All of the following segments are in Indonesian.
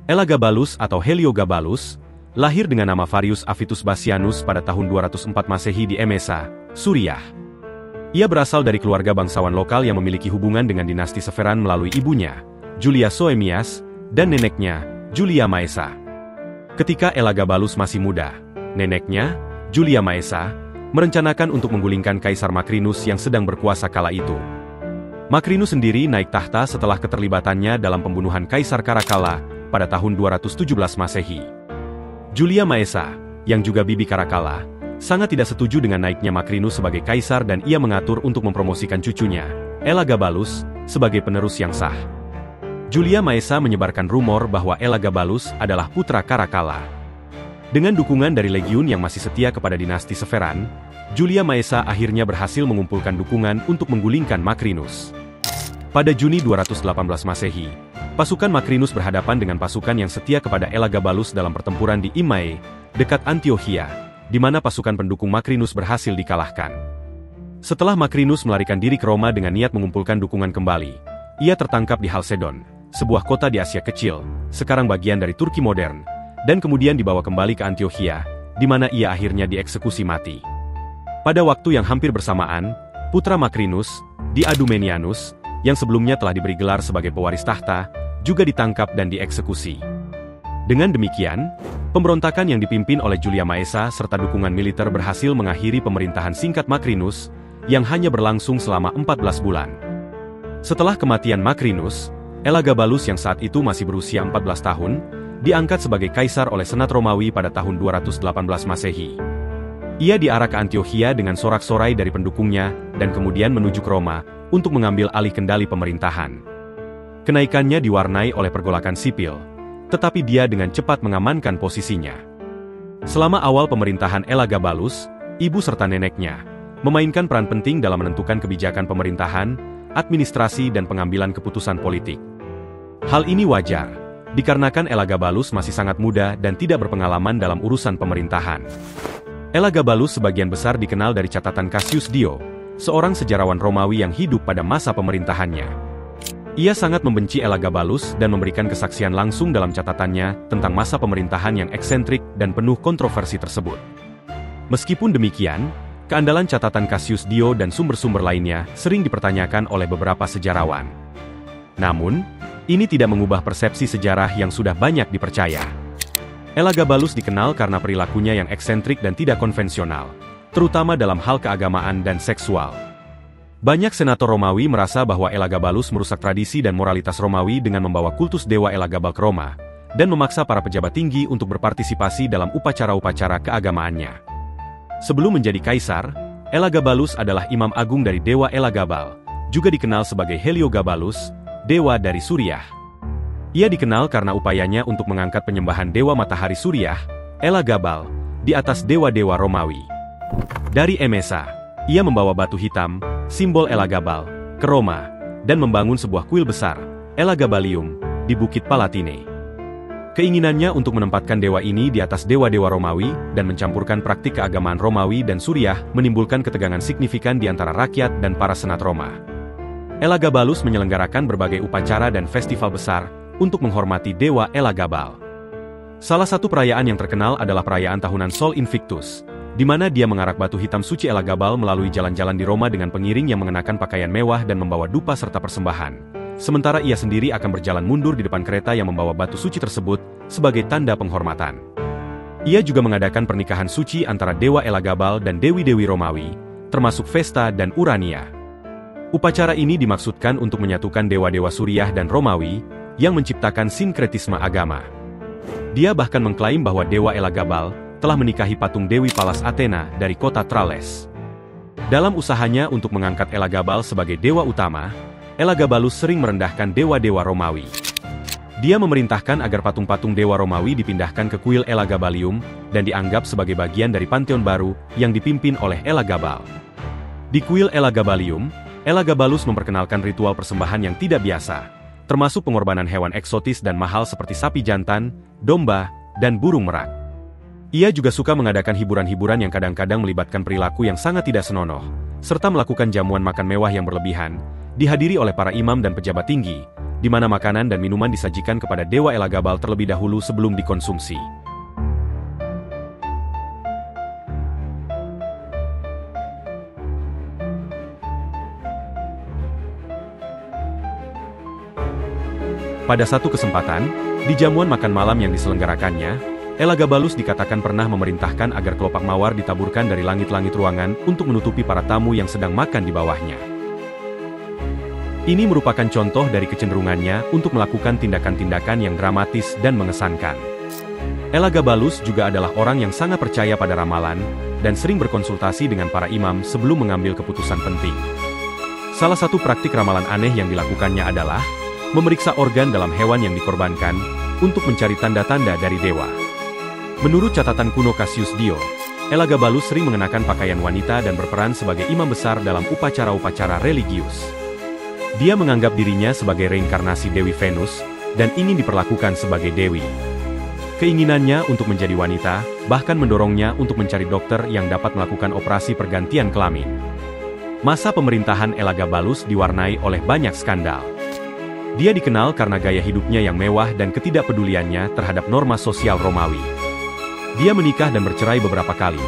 Elagabalus atau Heliogabalus, lahir dengan nama Varius Avitus Bassianus pada tahun 204 Masehi di Emesa, Suriah. Ia berasal dari keluarga bangsawan lokal yang memiliki hubungan dengan dinasti Severan melalui ibunya, Julia Soemias, dan neneknya, Julia Maesa. Ketika Elagabalus masih muda, neneknya, Julia Maesa, merencanakan untuk menggulingkan Kaisar Macrinus yang sedang berkuasa kala itu. Macrinus sendiri naik tahta setelah keterlibatannya dalam pembunuhan Kaisar Caracalla pada tahun 217 Masehi. Julia Maesa, yang juga bibi Caracalla, sangat tidak setuju dengan naiknya Macrinus sebagai kaisar dan ia mengatur untuk mempromosikan cucunya, Elagabalus, sebagai penerus yang sah. Julia Maesa menyebarkan rumor bahwa Elagabalus adalah putra Caracalla. Dengan dukungan dari legiun yang masih setia kepada dinasti Severan, Julia Maesa akhirnya berhasil mengumpulkan dukungan untuk menggulingkan Macrinus. Pada Juni 218 Masehi, pasukan Macrinus berhadapan dengan pasukan yang setia kepada Elagabalus dalam pertempuran di Imae, dekat Antiochia, di mana pasukan pendukung Macrinus berhasil dikalahkan. Setelah Macrinus melarikan diri ke Roma dengan niat mengumpulkan dukungan kembali, ia tertangkap di Halsedon, sebuah kota di Asia Kecil, sekarang bagian dari Turki modern, dan kemudian dibawa kembali ke Antiochia, di mana ia akhirnya dieksekusi mati. Pada waktu yang hampir bersamaan, putra Macrinus, Diadumenianus, yang sebelumnya telah diberi gelar sebagai pewaris tahta, juga ditangkap dan dieksekusi. Dengan demikian, pemberontakan yang dipimpin oleh Julia Maesa serta dukungan militer berhasil mengakhiri pemerintahan singkat Macrinus, yang hanya berlangsung selama 14 bulan. Setelah kematian Macrinus, Elagabalus yang saat itu masih berusia 14 tahun, diangkat sebagai kaisar oleh Senat Romawi pada tahun 218 Masehi. Ia diarak ke Antiochia dengan sorak-sorai dari pendukungnya, dan kemudian menuju ke Roma, untuk mengambil alih kendali pemerintahan. Kenaikannya diwarnai oleh pergolakan sipil, tetapi dia dengan cepat mengamankan posisinya. Selama awal pemerintahan Elagabalus, ibu serta neneknya memainkan peran penting dalam menentukan kebijakan pemerintahan, administrasi dan pengambilan keputusan politik. Hal ini wajar, dikarenakan Elagabalus masih sangat muda dan tidak berpengalaman dalam urusan pemerintahan. Elagabalus sebagian besar dikenal dari catatan Cassius Dio, seorang sejarawan Romawi yang hidup pada masa pemerintahannya. Ia sangat membenci Elagabalus dan memberikan kesaksian langsung dalam catatannya tentang masa pemerintahan yang eksentrik dan penuh kontroversi tersebut. Meskipun demikian, keandalan catatan Cassius Dio dan sumber-sumber lainnya sering dipertanyakan oleh beberapa sejarawan. Namun, ini tidak mengubah persepsi sejarah yang sudah banyak dipercaya. Elagabalus dikenal karena perilakunya yang eksentrik dan tidak konvensional, terutama dalam hal keagamaan dan seksual. Banyak senator Romawi merasa bahwa Elagabalus merusak tradisi dan moralitas Romawi dengan membawa kultus dewa Elagabal ke Roma, dan memaksa para pejabat tinggi untuk berpartisipasi dalam upacara-upacara keagamaannya. Sebelum menjadi kaisar, Elagabalus adalah imam agung dari dewa Elagabal, juga dikenal sebagai Heliogabalus, dewa dari Suriah. Ia dikenal karena upayanya untuk mengangkat penyembahan dewa matahari Suriah, Elagabal, di atas dewa-dewa Romawi. Dari Emesa, ia membawa batu hitam, simbol Elagabal, ke Roma, dan membangun sebuah kuil besar, Elagabalium, di Bukit Palatine. Keinginannya untuk menempatkan dewa ini di atas dewa-dewa Romawi dan mencampurkan praktik keagamaan Romawi dan Suriah menimbulkan ketegangan signifikan di antara rakyat dan para senat Roma. Elagabalus menyelenggarakan berbagai upacara dan festival besar untuk menghormati dewa Elagabal. Salah satu perayaan yang terkenal adalah perayaan tahunan Sol Invictus, di mana dia mengarak batu hitam suci Elagabal melalui jalan-jalan di Roma dengan pengiring yang mengenakan pakaian mewah dan membawa dupa serta persembahan. Sementara ia sendiri akan berjalan mundur di depan kereta yang membawa batu suci tersebut sebagai tanda penghormatan. Ia juga mengadakan pernikahan suci antara dewa Elagabal dan dewi-dewi Romawi, termasuk Vesta dan Urania. Upacara ini dimaksudkan untuk menyatukan dewa-dewa Suriah dan Romawi, yang menciptakan sinkretisme agama. Dia bahkan mengklaim bahwa dewa Elagabal telah menikahi patung Dewi Pallas Athena dari kota Tralles. Dalam usahanya untuk mengangkat Elagabal sebagai dewa utama, Elagabalus sering merendahkan dewa-dewa Romawi. Dia memerintahkan agar patung-patung dewa Romawi dipindahkan ke kuil Elagabalium dan dianggap sebagai bagian dari pantheon baru yang dipimpin oleh Elagabal. Di kuil Elagabalium, Elagabalus memperkenalkan ritual persembahan yang tidak biasa, termasuk pengorbanan hewan eksotis dan mahal seperti sapi jantan, domba, dan burung merak. Ia juga suka mengadakan hiburan-hiburan yang kadang-kadang melibatkan perilaku yang sangat tidak senonoh, serta melakukan jamuan makan mewah yang berlebihan, dihadiri oleh para imam dan pejabat tinggi, di mana makanan dan minuman disajikan kepada dewa Elagabal terlebih dahulu sebelum dikonsumsi. Pada satu kesempatan, di jamuan makan malam yang diselenggarakannya, Elagabalus dikatakan pernah memerintahkan agar kelopak mawar ditaburkan dari langit-langit ruangan untuk menutupi para tamu yang sedang makan di bawahnya. Ini merupakan contoh dari kecenderungannya untuk melakukan tindakan-tindakan yang dramatis dan mengesankan. Elagabalus juga adalah orang yang sangat percaya pada ramalan, dan sering berkonsultasi dengan para imam sebelum mengambil keputusan penting. Salah satu praktik ramalan aneh yang dilakukannya adalah memeriksa organ dalam hewan yang dikorbankan untuk mencari tanda-tanda dari dewa. Menurut catatan kuno Cassius Dio, Elagabalus sering mengenakan pakaian wanita dan berperan sebagai imam besar dalam upacara-upacara religius. Dia menganggap dirinya sebagai reinkarnasi Dewi Venus dan ingin diperlakukan sebagai dewi. Keinginannya untuk menjadi wanita bahkan mendorongnya untuk mencari dokter yang dapat melakukan operasi pergantian kelamin. Masa pemerintahan Elagabalus diwarnai oleh banyak skandal. Dia dikenal karena gaya hidupnya yang mewah dan ketidakpeduliannya terhadap norma sosial Romawi. Dia menikah dan bercerai beberapa kali.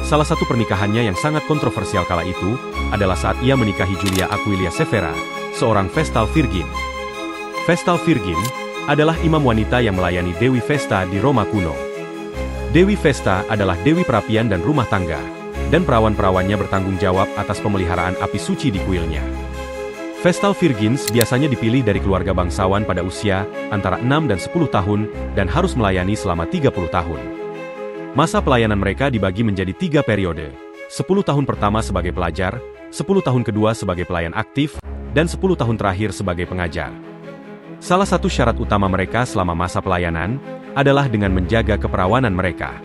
Salah satu pernikahannya yang sangat kontroversial kala itu adalah saat ia menikahi Julia Aquilia Severa, seorang Vestal Virgin. Vestal Virgin adalah imam wanita yang melayani Dewi Vesta di Roma kuno. Dewi Vesta adalah dewi perapian dan rumah tangga, dan perawan-perawannya bertanggung jawab atas pemeliharaan api suci di kuilnya. Vestal Virgins biasanya dipilih dari keluarga bangsawan pada usia antara 6 dan 10 tahun dan harus melayani selama 30 tahun. Masa pelayanan mereka dibagi menjadi 3 periode, 10 tahun pertama sebagai pelajar, 10 tahun kedua sebagai pelayan aktif, dan 10 tahun terakhir sebagai pengajar. Salah satu syarat utama mereka selama masa pelayanan adalah dengan menjaga keperawanan mereka.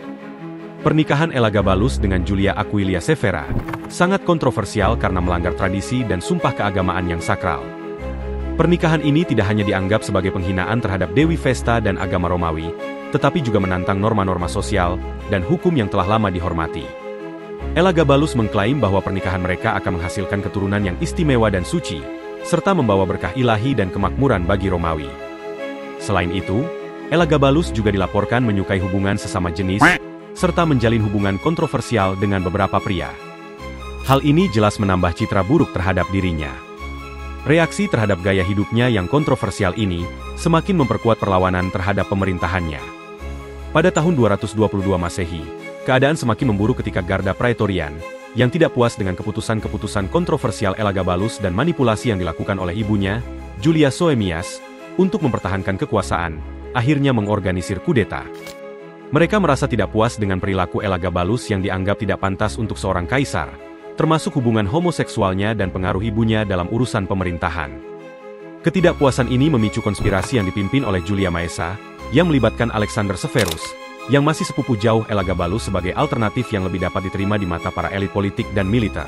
Pernikahan Elagabalus dengan Julia Aquilia Severa sangat kontroversial karena melanggar tradisi dan sumpah keagamaan yang sakral. Pernikahan ini tidak hanya dianggap sebagai penghinaan terhadap Dewi Vesta dan agama Romawi, tetapi juga menantang norma-norma sosial dan hukum yang telah lama dihormati. Elagabalus mengklaim bahwa pernikahan mereka akan menghasilkan keturunan yang istimewa dan suci, serta membawa berkah ilahi dan kemakmuran bagi Romawi. Selain itu, Elagabalus juga dilaporkan menyukai hubungan sesama jenis, serta menjalin hubungan kontroversial dengan beberapa pria. Hal ini jelas menambah citra buruk terhadap dirinya. Reaksi terhadap gaya hidupnya yang kontroversial ini semakin memperkuat perlawanan terhadap pemerintahannya. Pada tahun 222 Masehi, keadaan semakin memburuk ketika Garda Praetorian, yang tidak puas dengan keputusan-keputusan kontroversial Elagabalus dan manipulasi yang dilakukan oleh ibunya, Julia Soemias, untuk mempertahankan kekuasaan, akhirnya mengorganisir kudeta. Mereka merasa tidak puas dengan perilaku Elagabalus yang dianggap tidak pantas untuk seorang kaisar, termasuk hubungan homoseksualnya dan pengaruh ibunya dalam urusan pemerintahan. Ketidakpuasan ini memicu konspirasi yang dipimpin oleh Julia Maesa, yang melibatkan Alexander Severus, yang masih sepupu jauh Elagabalus sebagai alternatif yang lebih dapat diterima di mata para elit politik dan militer.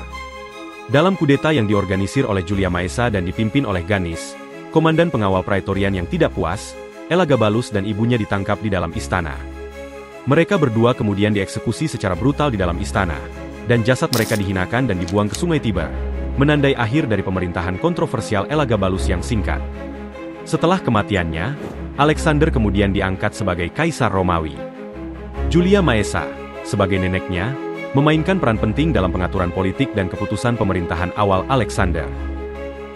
Dalam kudeta yang diorganisir oleh Julia Maesa dan dipimpin oleh Ganis, komandan pengawal Praetorian yang tidak puas, Elagabalus dan ibunya ditangkap di dalam istana. Mereka berdua kemudian dieksekusi secara brutal di dalam istana, dan jasad mereka dihinakan dan dibuang ke Sungai Tiber, menandai akhir dari pemerintahan kontroversial Elagabalus yang singkat. Setelah kematiannya, Alexander kemudian diangkat sebagai Kaisar Romawi. Julia Maesa, sebagai neneknya, memainkan peran penting dalam pengaturan politik dan keputusan pemerintahan awal Alexander.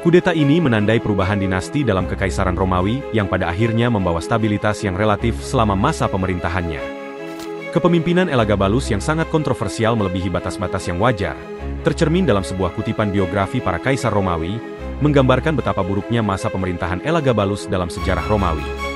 Kudeta ini menandai perubahan dinasti dalam Kekaisaran Romawi yang pada akhirnya membawa stabilitas yang relatif selama masa pemerintahannya. Kepemimpinan Elagabalus yang sangat kontroversial melebihi batas-batas yang wajar, tercermin dalam sebuah kutipan biografi para kaisar Romawi, menggambarkan betapa buruknya masa pemerintahan Elagabalus dalam sejarah Romawi.